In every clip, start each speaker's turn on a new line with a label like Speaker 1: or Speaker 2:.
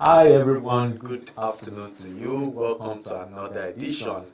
Speaker 1: Hi everyone, good afternoon to you. Welcome to another edition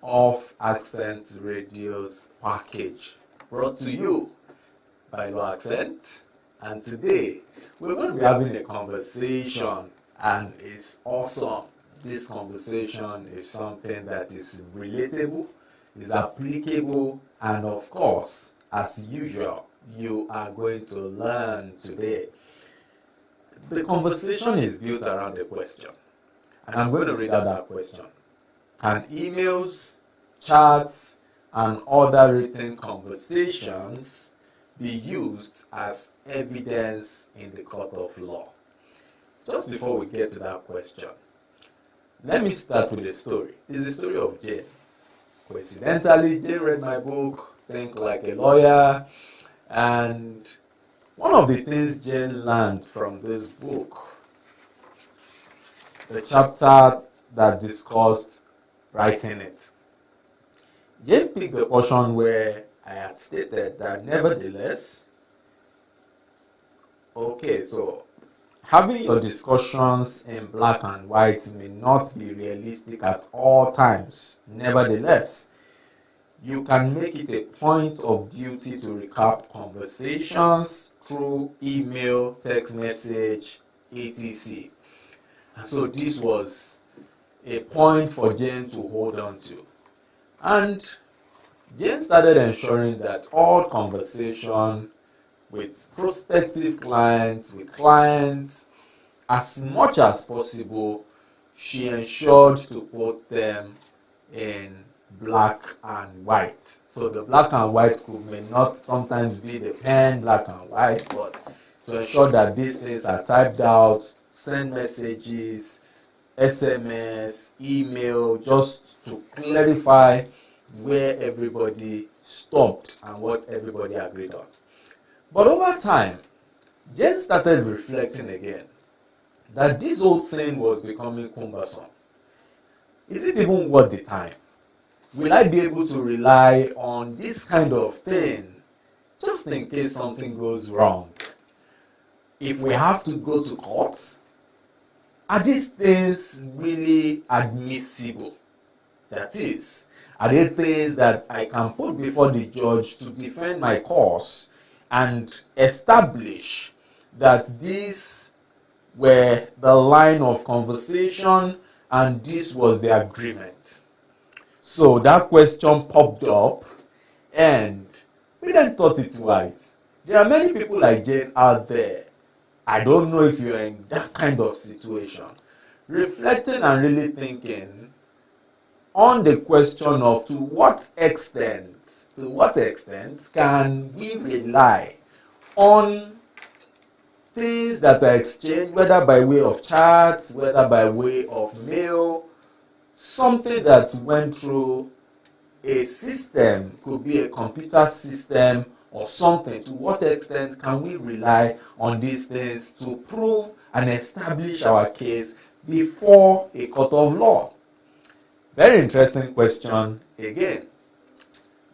Speaker 1: of Accent Radio's package brought to you by Low Accent. And today we're going to be having a conversation, and it's awesome. This conversation is something that is relatable, is applicable, and of course, as usual, you are going to learn today. The conversation is built around a question, and I'm going to read out that question. Can emails, chats, and other written conversations be used as evidence in the court of law? Just before we get to that question, let me start with a story. It's the story of Jane. Coincidentally, Jane read my book, Think Like a Lawyer, and one of the things Jane learned from this book, the chapter that discussed writing it, Jane picked the portion where I had stated that nevertheless, so having your discussions in black and white may not be realistic at all times. Nevertheless, you can make it a point of duty to recap conversations through email, text message, etc. And so this was a point for Jane to hold on to. And Jane started ensuring that all conversation with prospective clients, with clients, as much as possible, she ensured to put them in black and white. So the black and white may not sometimes be the pen black and white, but to ensure that these things are typed out, send messages, SMS, email, just to clarify where everybody stopped and what everybody agreed on. But over time, Jane started reflecting again that this whole thing was becoming cumbersome. Is it even worth the time? Will I be able to rely on this kind of thing just in case something goes wrong? If we have to go to court, are these things really admissible? That is, are they things that I can put before the judge to defend my cause and establish that these were the line of conversation and this was the agreement? So that question popped up, and we then thought it wise. There are many people like Jane out there. I don't know if you're in that kind of situation, reflecting and really thinking on the question of to what extent can we rely on things that are exchanged, whether by way of chats, whether by way of mail, something that went through a system, could be a computer system or something. To what extent can we rely on these things to prove and establish our case before a court of law? Very interesting question again.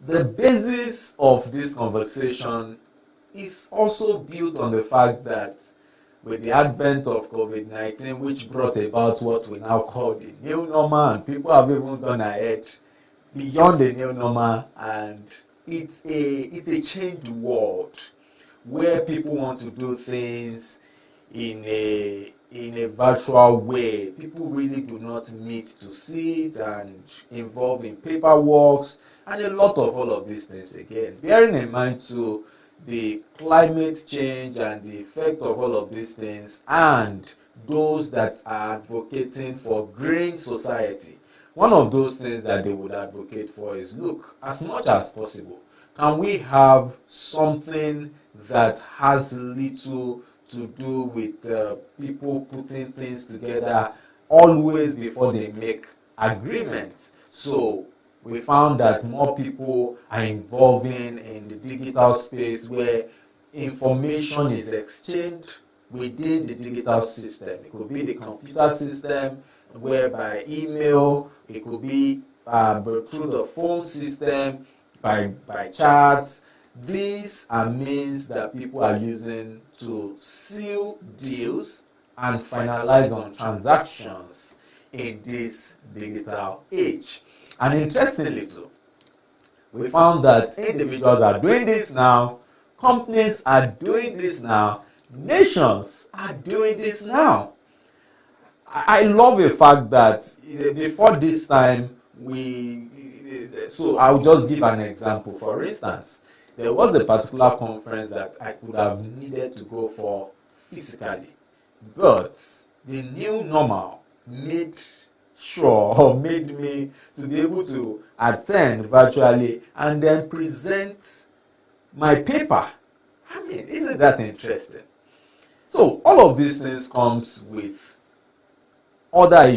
Speaker 1: The basis of this conversation is also built on the fact that with the advent of COVID-19, which brought about what we now call the new normal, and people have even gone ahead beyond the new normal, and it's a changed world where people want to do things in a virtual way. People really do not meet to sit and involve in paperwork and a lot of all of these things again. Bearing in mind too the climate change and the effect of all of these things, and those that are advocating for green society. One of those things that they would advocate for is, look, as much as possible, can we have something that has little to do with people putting things together always before they make agreements? So we found that more people are involving in the digital space where information is exchanged within the digital system. It could be the computer system, whereby email, it could be through the phone system, by chats. These are means that people are using to seal deals and finalize on transactions in this digital age. And interestingly too, we found that individuals are doing this now, companies are doing this now, nations are doing this now. I love the fact that before this time, so I'll just give an example. For instance, there was a particular conference that I could have needed to go for physically, but the new normal made me to be able to attend virtually and then present my paper. I mean, isn't that interesting? So all of these things comes with other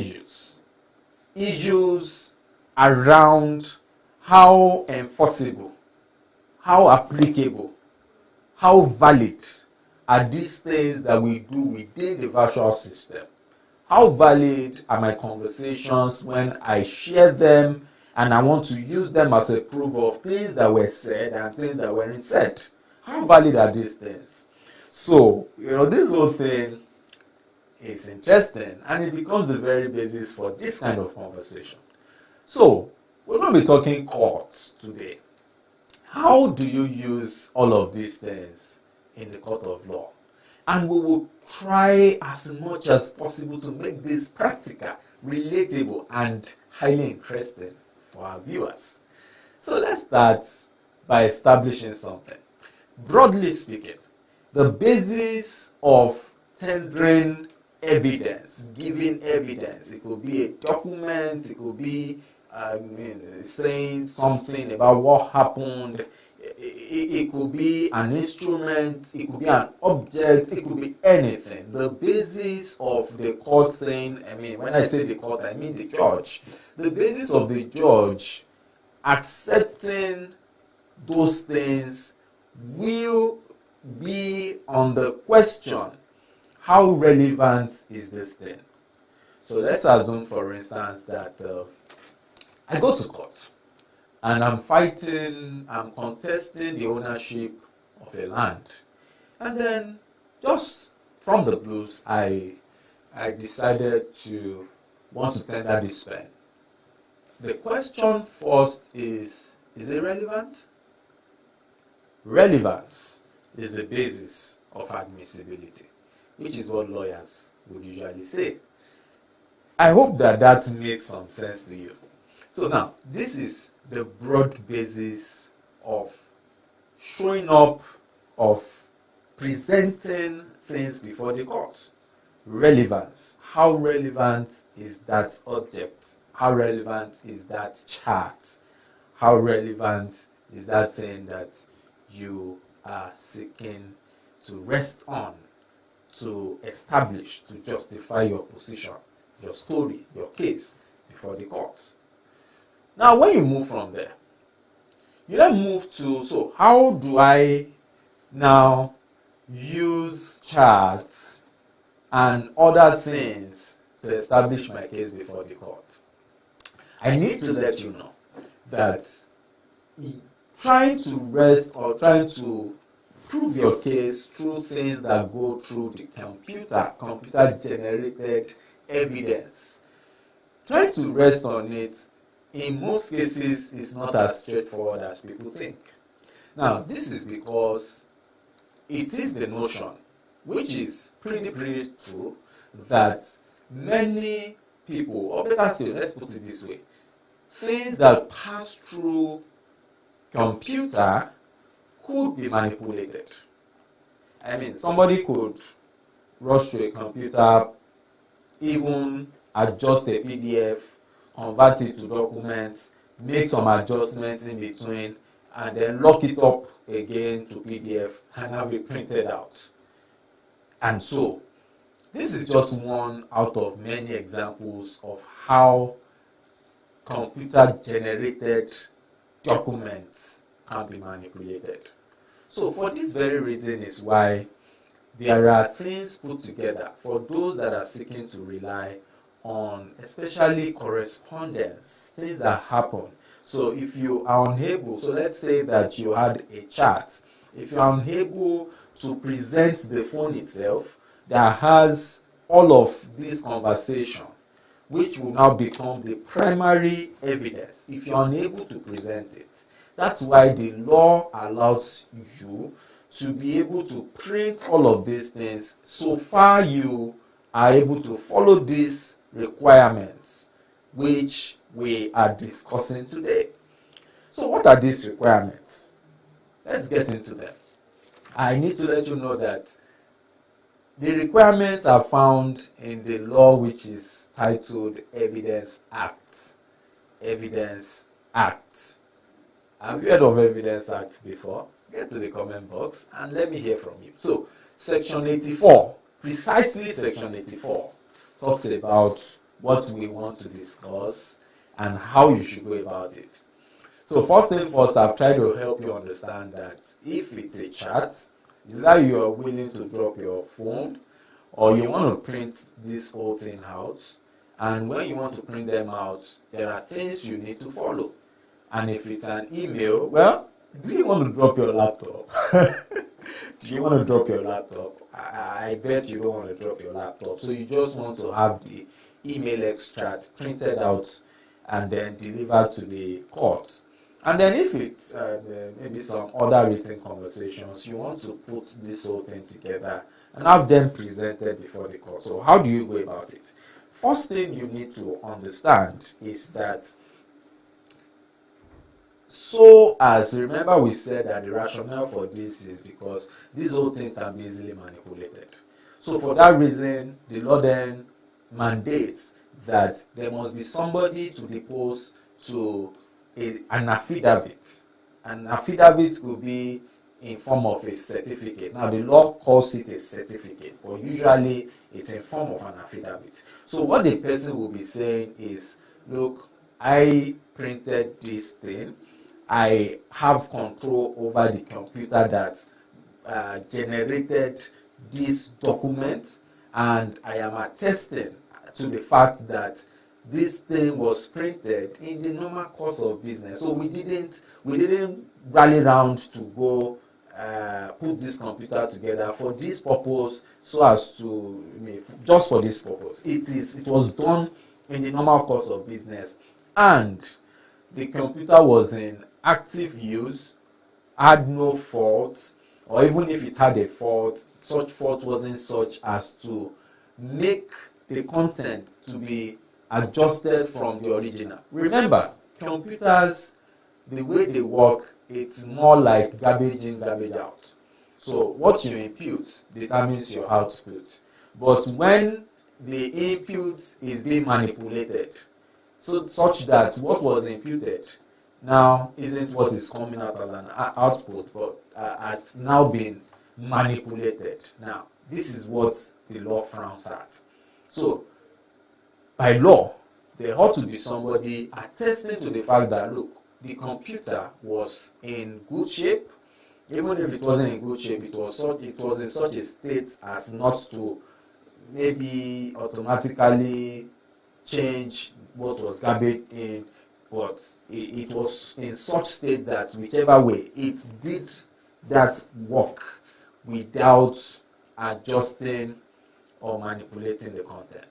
Speaker 1: issues around how enforceable, how applicable, how valid are these things that we do within the virtual system. How valid are my conversations when I share them and I want to use them as a proof of things that were said and things that weren't said? How valid are these things? So, this whole thing is interesting and it becomes the very basis for this kind of conversation. So, we're going to be talking courts today. How do you use all of these things in the court of law? And we will try as much as possible to make this practical, relatable, and highly interesting for our viewers. So let's start by establishing something. Broadly speaking, the basis of tendering evidence, giving evidence, it could be a document, it could be saying something about what happened, it could be an instrument, it could be an object, it could be anything. The basis of the court saying, when I say the court, I mean the judge. The basis of the judge accepting those things will be on the question, how relevant is this thing? So let's assume, for instance, that I go to court and I'm contesting the ownership of a land. And then just from the blues, I decided to want to tender this pen. The question first is it relevant? Relevance is the basis of admissibility, which is what lawyers would usually say. I hope that makes some sense to you. So now, this is the broad basis of showing up, of presenting things before the court. Relevance. How relevant is that object? How relevant is that chart? How relevant is that thing that you are seeking to rest on, to establish, to justify your position, your story, your case before the courts? Now, when you move from there, you then move to, so how do I now use charts and other things to establish my case before the court? I need to let you know that trying to rest or trying to prove your case through things that go through the computer-generated evidence, trying to rest on it in most cases is not as straightforward as people think. Now, this is because it is the notion, which is pretty true, that many people, or better still, let's put it this way, things that pass through computer could be manipulated. Somebody could rush to a computer, even adjust a PDF, convert it to documents, make some adjustments in between, and then lock it up again to PDF and have it printed out. And so, this is just one out of many examples of how computer-generated documents can be manipulated. So for this very reason is why there are things put together for those that are seeking to rely on, especially correspondence, things that happen. So if you are unable, so let's say that you had a chat, if you are unable to present the phone itself that has all of this conversation, which will now become the primary evidence if you're unable to present it. That's why the law allows you to be able to print all of these things so far you are able to follow these requirements which we are discussing today. So what are these requirements? Let's get into them. I need to let you know that the requirements are found in the law which is titled Evidence Act. Evidence Act. Have you heard of Evidence Act before? Get to the comment box and let me hear from you. So, Section 84, precisely Section 84, talks about what we want to discuss and how you should go about it. So, first thing first, I've tried to help you understand that if it's a chat, is that you are willing to drop your phone or you want to print this whole thing out, and when you want to print them out, there are things you need to follow. And if it's an email, well, do you want to drop your laptop? Do you want to drop your laptop? I bet you don't want to drop your laptop. So you just want to have the email extract printed out and then delivered to the court. And then if it's maybe some other written conversations, you want to put this whole thing together and have them presented before the court. So how do you go about it? First thing you need to understand is that, so as remember we said that the rationale for this is because this whole thing can be easily manipulated. So for that reason, the law then mandates that there must be somebody to depose to an affidavit. An affidavit could be in form of a certificate. Now the law calls it a certificate, but usually it's in form of an affidavit. So what the person will be saying is, look, I printed this thing. I have control over the computer that generated this document, and I am attesting to the fact that this thing was printed in the normal course of business. So we didn't rally round to go put this computer together for this purpose, so as to just for this purpose. It was done in the normal course of business, and the computer was in active use, had no fault, or even if it had a fault, such fault wasn't such as to make the content to be adjusted from the original. Remember, computers, the way they work, it's more like garbage in, garbage out. So what you input determines your output. But when the input is being manipulated, so such that what was imputed now isn't what is coming out as an output, but has now been manipulated. Now, this is what the law frowns at. So, by law, there ought to be somebody attesting to the fact that, look, the computer was in good shape. Even if it wasn't in good shape, it was in such a state as not to maybe automatically change what was garbage in, but it was in such state that whichever way it did that work without adjusting or manipulating the content.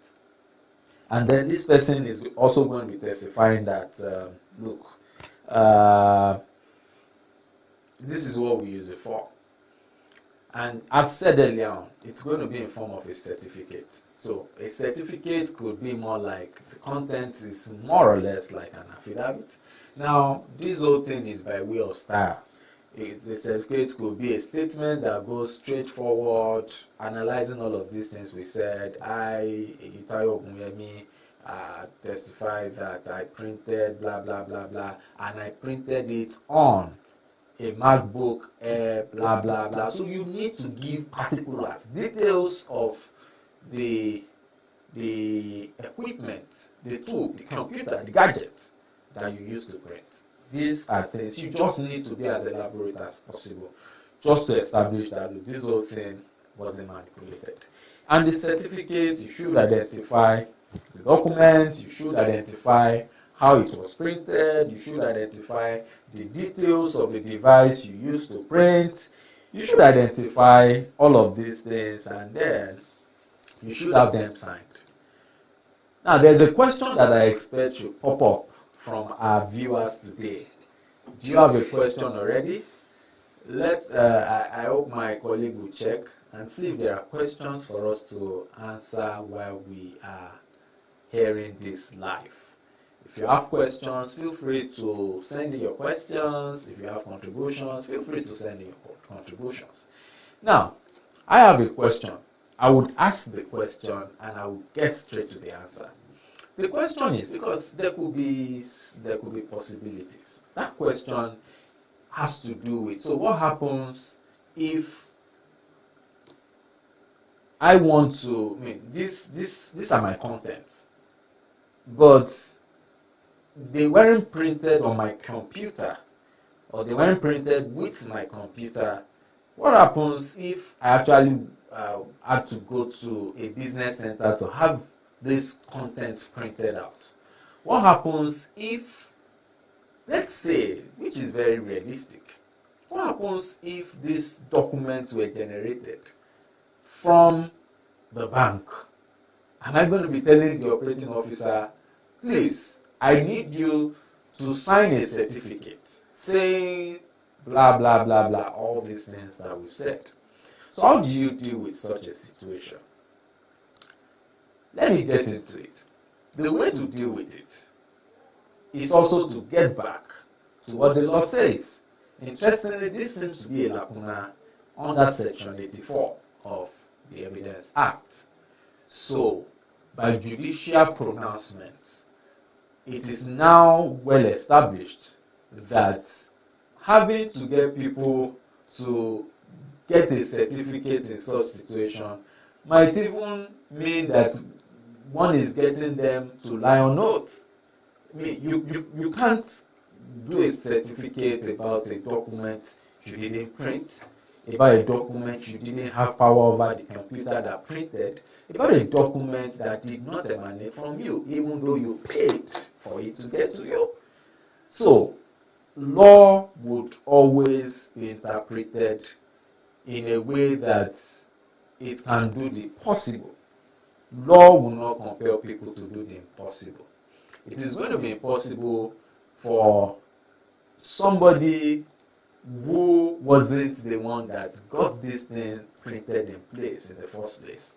Speaker 1: And then this person is also going to be testifying that, look, this is what we use it for. And as said earlier on, it's going to be in form of a certificate. So a certificate could be more like, the content is more or less like an affidavit. Now, this whole thing is by way of style. The certificate could be a statement that goes straight forward, analyzing all of these things we said. I, Itayo Ogunyemi, testified that I printed blah, blah, blah, blah, and I printed it on a MacBook Air, blah, blah, blah. So you need to give particulars, details of the equipment, the tool, the computer, the gadget that you use to print. These are things you just need to be as elaborate as possible, just to establish that, look, this whole thing wasn't manipulated. And the certificate, you should identify the document, you should identify how it was printed, you should identify the details of the device you used to print, you should identify all of these things, and then You should have them signed. Now, there's a question that I expect to pop up from our viewers today. Do you have a question already? I hope my colleague will check and see if there are questions for us to answer while we are hearing this live. If you have questions, feel free to send in your questions. If you have contributions, feel free to send in your contributions. Now, I have a question. I would ask the question and I will get straight to the answer. The question is, because there could be possibilities. That question has to do with, so what happens if I want to, these are my contents, but they weren't printed on my computer, or they weren't printed with my computer. What happens if I actually had to go to a business center to have this content printed out? What happens if, let's say, which is very realistic, what happens if these documents were generated from the bank? Am I going to be telling the operating officer, please, I need you to sign a certificate saying blah, blah, blah, blah, all these things that we've said? So how do you deal with such a situation? Let me get into it. The way to deal with it is also to get back to what the law says. Interestingly, this seems to be a lacuna under Section 84 of the Evidence Act. So, by judicial pronouncements, it is now well established that having to get people to get a certificate in such situation might even mean that one is getting them to lie on oath. You can't do a certificate about a document you didn't print, about a document you didn't have power over the computer that printed, about a document that did not emanate from you, even though you paid for it to get to you. So, law would always be interpreted in a way that it can do the possible. Law will not compel people to do the impossible. It is going to be impossible for somebody who wasn't the one that got this thing printed in place in the first place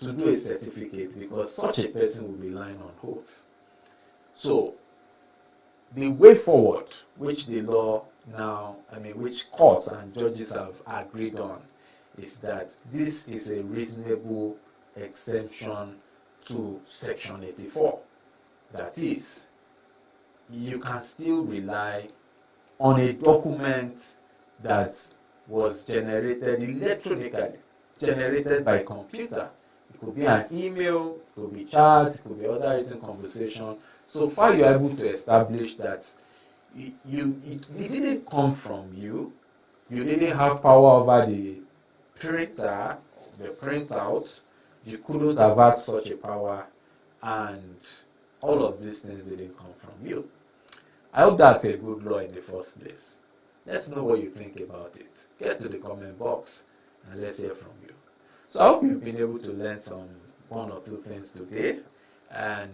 Speaker 1: to do a certificate, because such a person will be lying on oath. So, the way forward, which the law now, which courts and judges have agreed on, is that this is a reasonable exemption to Section 84. That is, you can still rely on a document that was generated electronically, generated by computer. It could be an email, it could be chat, it could be other written conversation. So far you are able to establish that it didn't come from you, you didn't have power over the printer, the printout, you couldn't have had such a power, and all of these things didn't come from you. I hope that's a good law in the first place. Let's know what you think about it. Get to the comment box and let's hear from you. So I hope you've been able to learn one or two things today, and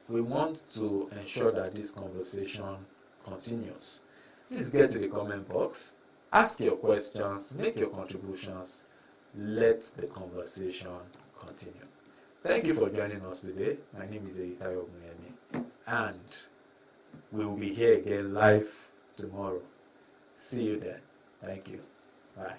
Speaker 1: we want to ensure that this conversation continues. Please get to the comment box, ask your questions, make your contributions, let the conversation continue. Thank you for joining us today. My name is Eyitayo Ogunyemi, and we will be here again live tomorrow. See you then. Thank you. Bye.